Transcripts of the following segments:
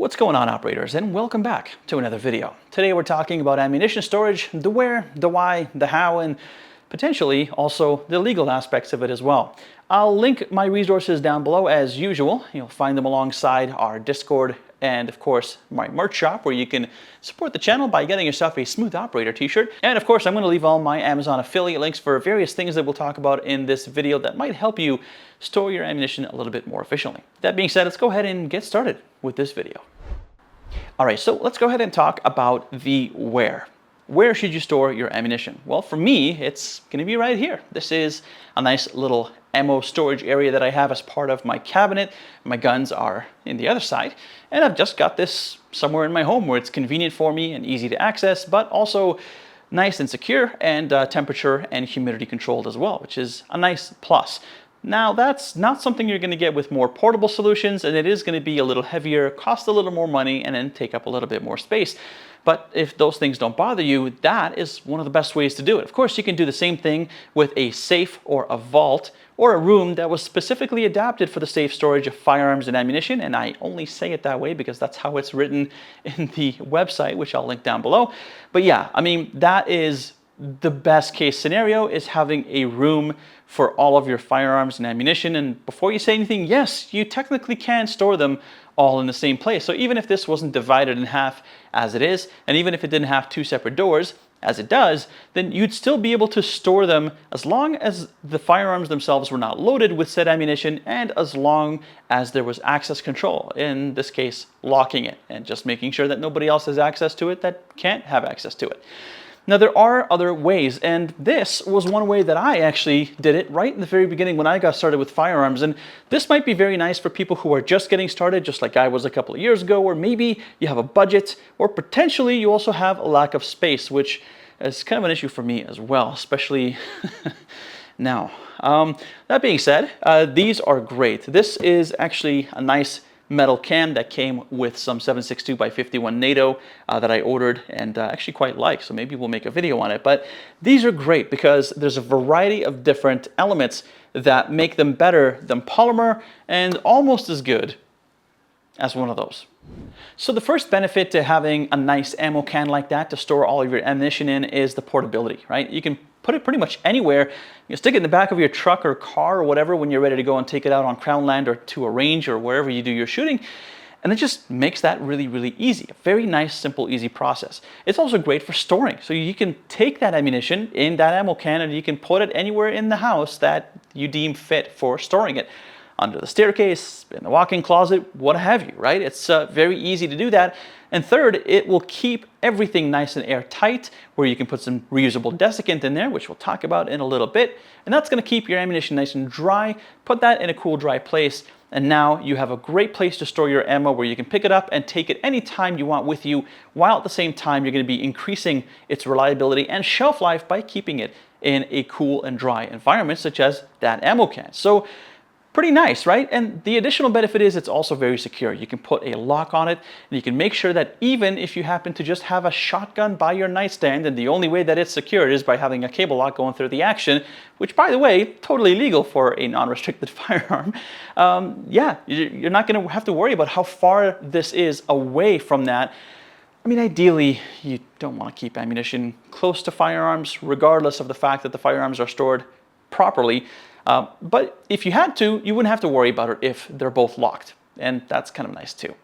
What's going on, operators, and welcome back to another video. Today we're talking about ammunition storage, the where, the why, the how, and potentially also the legal aspects of it as well. I'll link my resources down below as usual. You'll find them alongside our Discord and of course my merch shop, where you can support the channel by getting yourself a Smooth Operator t-shirt. And of course I'm going to leave all my Amazon affiliate links for various things that we'll talk about in this video that might help you store your ammunition a little bit more efficiently. That being said, let's go ahead and get started with this video. All right, so let's go ahead and talk about the where. Where should you store your ammunition? Well, for me, it's going to be right here. This is a nice little ammo storage area that I have as part of my cabinet. My guns are in the other side, and I've just got this somewhere in my home where it's convenient for me and easy to access, but also nice and secure and temperature and humidity controlled as well, which is a nice plus. Now, that's not something you're going to get with more portable solutions, and it is going to be a little heavier, cost a little more money, and then take up a little bit more space. But if those things don't bother you, that is one of the best ways to do it. Of course, you can do the same thing with a safe or a vault or a room that was specifically adapted for the safe storage of firearms and ammunition. And I only say it that way because that's how it's written in the website, which I'll link down below. But yeah, I mean, that is the best case scenario, is having a room for all of your firearms and ammunition. And before you say anything, yes, you technically can store them all in the same place. So even if this wasn't divided in half as it is, and even if it didn't have two separate doors as it does, then you'd still be able to store them as long as the firearms themselves were not loaded with said ammunition, and as long as there was access control, in this case locking it and just making sure that nobody else has access to it that can't have access to it. Now, there are other ways, and this was one way that I actually did it right in the very beginning when I got started with firearms. And this might be very nice for people who are just getting started, just like I was a couple of years ago, or maybe you have a budget, or potentially you also have a lack of space, which is kind of an issue for me as well, especially now. That being said, these are great. This is actually a nice metal can that came with some 7.62 by 51 NATO that I ordered and actually quite like, so maybe we'll make a video on it. But these are great because there's a variety of different elements that make them better than polymer and almost as good as one of those. So the first benefit to having a nice ammo can like that to store all of your ammunition in is the portability, right? You can put it pretty much anywhere. You stick it in the back of your truck or car or whatever when you're ready to go and take it out on Crown Land or to a range or wherever you do your shooting. And it just makes that really, really easy. A very nice, simple, easy process. It's also great for storing. So you can take that ammunition in that ammo can and you can put it anywhere in the house that you deem fit for storing it. Under the staircase, in the walk-in closet, what have you, right? It's very easy to do that. And third, it will keep everything nice and airtight, where you can put some reusable desiccant in there, which we'll talk about in a little bit. And that's going to keep your ammunition nice and dry. Put that in a cool, dry place. And now you have a great place to store your ammo where you can pick it up and take it anytime you want with you, while at the same time you're going to be increasing its reliability and shelf life by keeping it in a cool and dry environment, such as that ammo can. So pretty nice, right? And the additional benefit is it's also very secure. You can put a lock on it, and you can make sure that even if you happen to just have a shotgun by your nightstand, and the only way that it's secured is by having a cable lock going through the action, which, by the way, totally legal for a non-restricted firearm, yeah, you're not going to have to worry about how far this is away from that. I mean, ideally, you don't want to keep ammunition close to firearms, regardless of the fact that the firearms are stored properly. But if you had to, you wouldn't have to worry about it if they're both locked. And that's kind of nice too.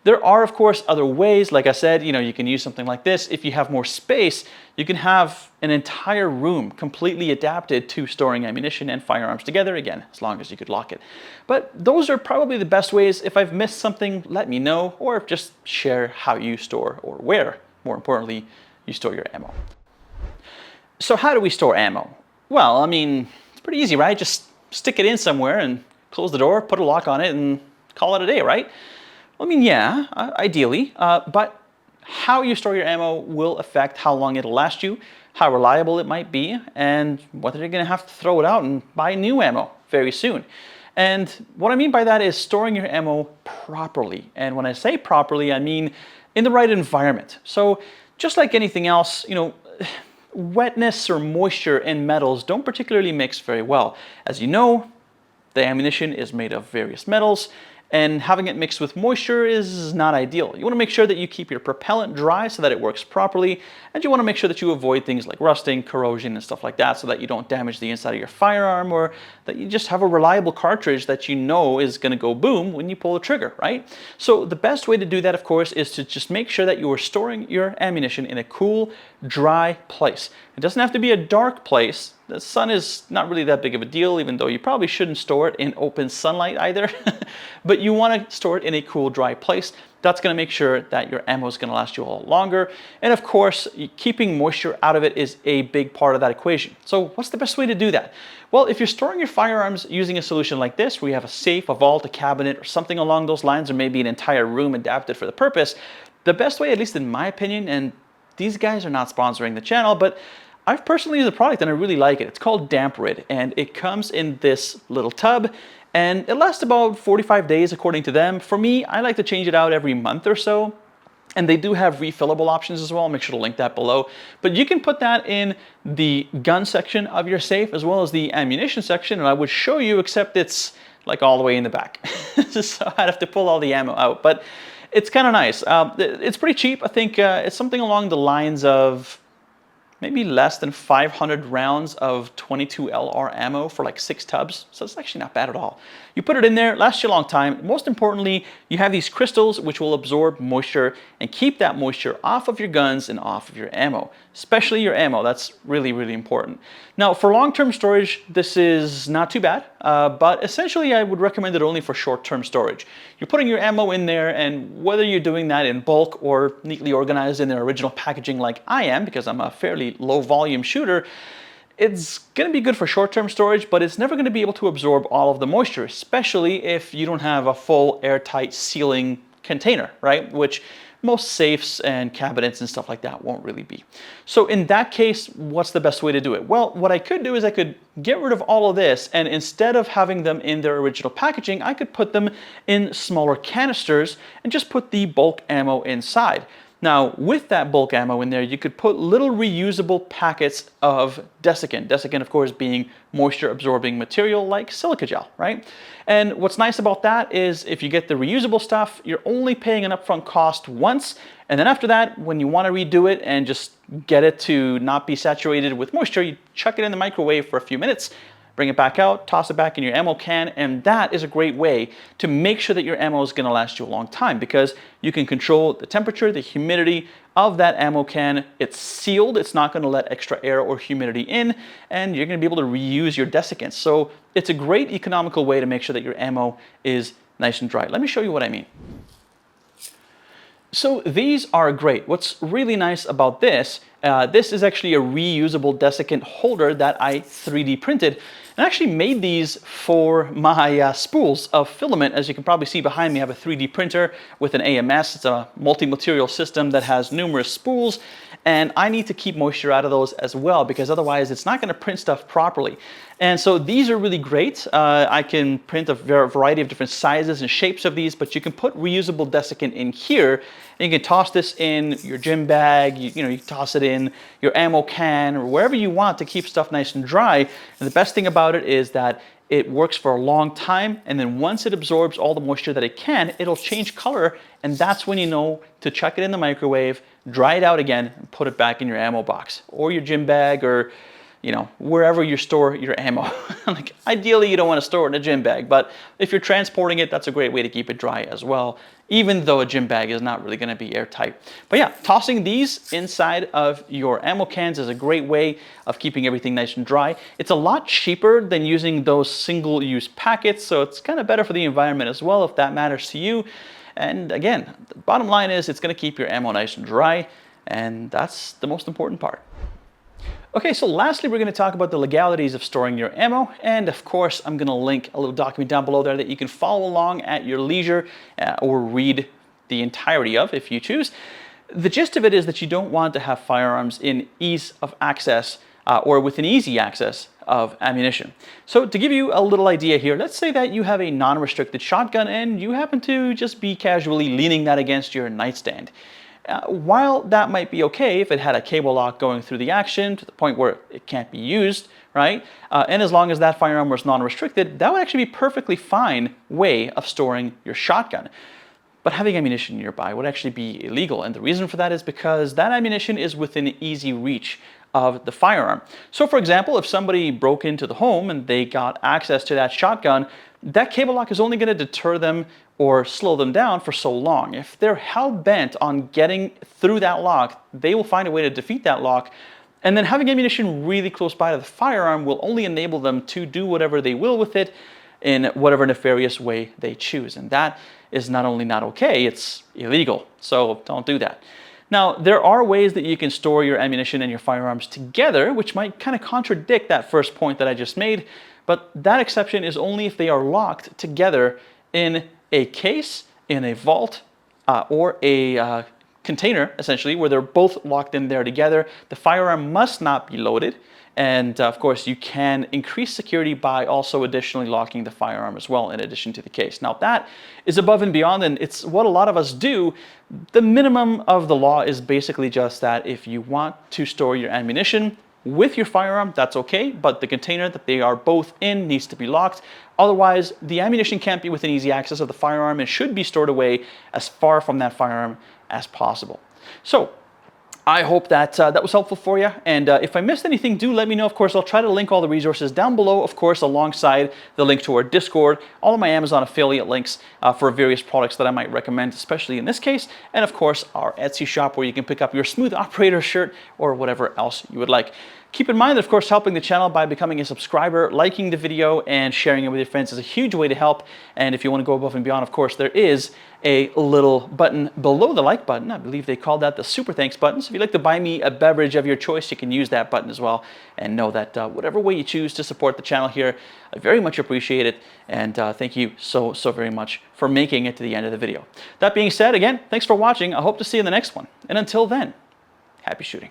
There are, of course, other ways. Like I said, you can use something like this. If you have more space, you can have an entire room completely adapted to storing ammunition and firearms together, again, as long as you could lock it. But those are probably the best ways. If I've missed something, let me know, or just share how you store, or where, more importantly, you store your ammo. So how do we store ammo? Well, I mean, pretty easy, right? Just stick it in somewhere and close the door, put a lock on it, and call it a day, right? Well, I mean, yeah, ideally, but how you store your ammo will affect how long it'll last you, how reliable it might be, and whether you're going to have to throw it out and buy new ammo very soon. And what I mean by that is storing your ammo properly. And when I say properly, I mean in the right environment. So just like anything else, wetness or moisture in metals don't particularly mix very well. As you know, the ammunition is made of various metals, and having it mixed with moisture is not ideal. You want to make sure that you keep your propellant dry so that it works properly, and you want to make sure that you avoid things like rusting, corrosion, and stuff like that so that you don't damage the inside of your firearm, or that you just have a reliable cartridge that you know is going to go boom when you pull the trigger, right? So the best way to do that, of course, is to just make sure that you are storing your ammunition in a cool, dry place. It doesn't have to be a dark place. The sun is not really that big of a deal, even though you probably shouldn't store it in open sunlight either. But you want to store it in a cool, dry place. That's going to make sure that your ammo is going to last you a lot longer. And of course, keeping moisture out of it is a big part of that equation. So what's the best way to do that? Well, if you're storing your firearms using a solution like this, where you have a safe, a vault, a cabinet, or something along those lines, or maybe an entire room adapted for the purpose, the best way, at least in my opinion, and these guys are not sponsoring the channel, but I've personally used a product and I really like it. It's called Damp Rid, and it comes in this little tub, and it lasts about 45 days according to them. For me, I like to change it out every month or so. And they do have refillable options as well. I'll make sure to link that below. But you can put that in the gun section of your safe as well as the ammunition section. And I would show you, except it's like all the way in the back. So I'd have to pull all the ammo out. But it's kind of nice. It's pretty cheap. I think it's something along the lines of maybe less than 500 rounds of 22 LR ammo for like 6 tubs. So it's actually not bad at all. You put it in there, lasts you a long time. Most importantly, you have these crystals which will absorb moisture and keep that moisture off of your guns and off of your ammo, especially your ammo. That's really, really important. Now, for long-term storage, this is not too bad, but essentially I would recommend it only for short-term storage. You're putting your ammo in there, and whether you're doing that in bulk or neatly organized in their original packaging like I am, because I'm a fairly low-volume shooter, it's going to be good for short-term storage, but it's never going to be able to absorb all of the moisture, especially if you don't have a full airtight sealing container, right? Which most safes and cabinets and stuff like that won't really be. So in that case, what's the best way to do it? Well, what I could do is I could get rid of all of this, and instead of having them in their original packaging, I could put them in smaller canisters and just put the bulk ammo inside. Now, with that bulk ammo in there, you could put little reusable packets of desiccant. Desiccant, of course, being moisture-absorbing material like silica gel, right? And what's nice about that is if you get the reusable stuff, you're only paying an upfront cost once, and then after that, when you want to redo it and just get it to not be saturated with moisture, you chuck it in the microwave for a few minutes, bring it back out, toss it back in your ammo can, and that is a great way to make sure that your ammo is going to last you a long time, because you can control the temperature, the humidity of that ammo can. It's sealed, it's not going to let extra air or humidity in, and you're going to be able to reuse your desiccants. So it's a great economical way to make sure that your ammo is nice and dry. Let me show you what I mean. So these are great. What's really nice about this, this is actually a reusable desiccant holder that I 3D printed. I actually made these for my spools of filament. As you can probably see behind me, I have a 3D printer with an AMS. It's a multi-material system that has numerous spools, and I need to keep moisture out of those as well, because otherwise it's not going to print stuff properly. And so these are really great. I can print a variety of different sizes and shapes of these, but you can put reusable desiccant in here, and you can toss this in your gym bag, you can toss it in your ammo can, or wherever you want to keep stuff nice and dry. And the best thing about it is that it works for a long time, and then once it absorbs all the moisture that it can, it'll change color, and that's when you know to chuck it in the microwave, dry it out again, and put it back in your ammo box, or your gym bag, or wherever you store your ammo. Like, ideally, you don't want to store it in a gym bag, but if you're transporting it, that's a great way to keep it dry as well, even though a gym bag is not really going to be airtight. But yeah, tossing these inside of your ammo cans is a great way of keeping everything nice and dry. It's a lot cheaper than using those single-use packets, so it's kind of better for the environment as well, if that matters to you. And again, the bottom line is it's going to keep your ammo nice and dry, and that's the most important part. Okay, so lastly, we're going to talk about the legalities of storing your ammo, and of course, I'm going to link a little document down below there that you can follow along at your leisure or read the entirety of if you choose. The gist of it is that you don't want to have firearms in ease of access or within easy access of ammunition. So to give you a little idea here, let's say that you have a non-restricted shotgun and you happen to just be casually leaning that against your nightstand. While that might be okay if it had a cable lock going through the action to the point where it can't be used, right? And as long as that firearm was non-restricted, that would actually be a perfectly fine way of storing your shotgun. But having ammunition nearby would actually be illegal, and the reason for that is because that ammunition is within easy reach of the firearm. So for example, if somebody broke into the home and they got access to that shotgun, that cable lock is only going to deter them or slow them down for so long. If they're hell-bent on getting through that lock, they will find a way to defeat that lock, and then having ammunition really close by to the firearm will only enable them to do whatever they will with it in whatever nefarious way they choose. And that is not only not okay, it's illegal. So don't do that. Now, there are ways that you can store your ammunition and your firearms together, which might kind of contradict that first point that I just made, but that exception is only if they are locked together in a case, in a vault, or a container, essentially, where they're both locked in there together. The firearm must not be loaded. And of course, you can increase security by also additionally locking the firearm as well, in addition to the case. Now, that is above and beyond, and it's what a lot of us do. The minimum of the law is basically just that if you want to store your ammunition with your firearm, that's okay, but the container that they are both in needs to be locked. Otherwise, the ammunition can't be within easy access of the firearm and should be stored away as far from that firearm as possible. So, I hope that that was helpful for you, and if I missed anything, do let me know. Of course, I'll try to link all the resources down below, of course, alongside the link to our Discord, all of my Amazon affiliate links for various products that I might recommend, especially in this case, and of course, our Etsy shop where you can pick up your Smooth Operator shirt or whatever else you would like. Keep in mind that, of course, helping the channel by becoming a subscriber, liking the video, and sharing it with your friends is a huge way to help. And if you want to go above and beyond, of course, there is a little button below the like button. I believe they call that the super thanks button. So if you'd like to buy me a beverage of your choice, you can use that button as well. And know that whatever way you choose to support the channel here, I very much appreciate it. And thank you so very much for making it to the end of the video. That being said, again, thanks for watching. I hope to see you in the next one. And until then, happy shooting.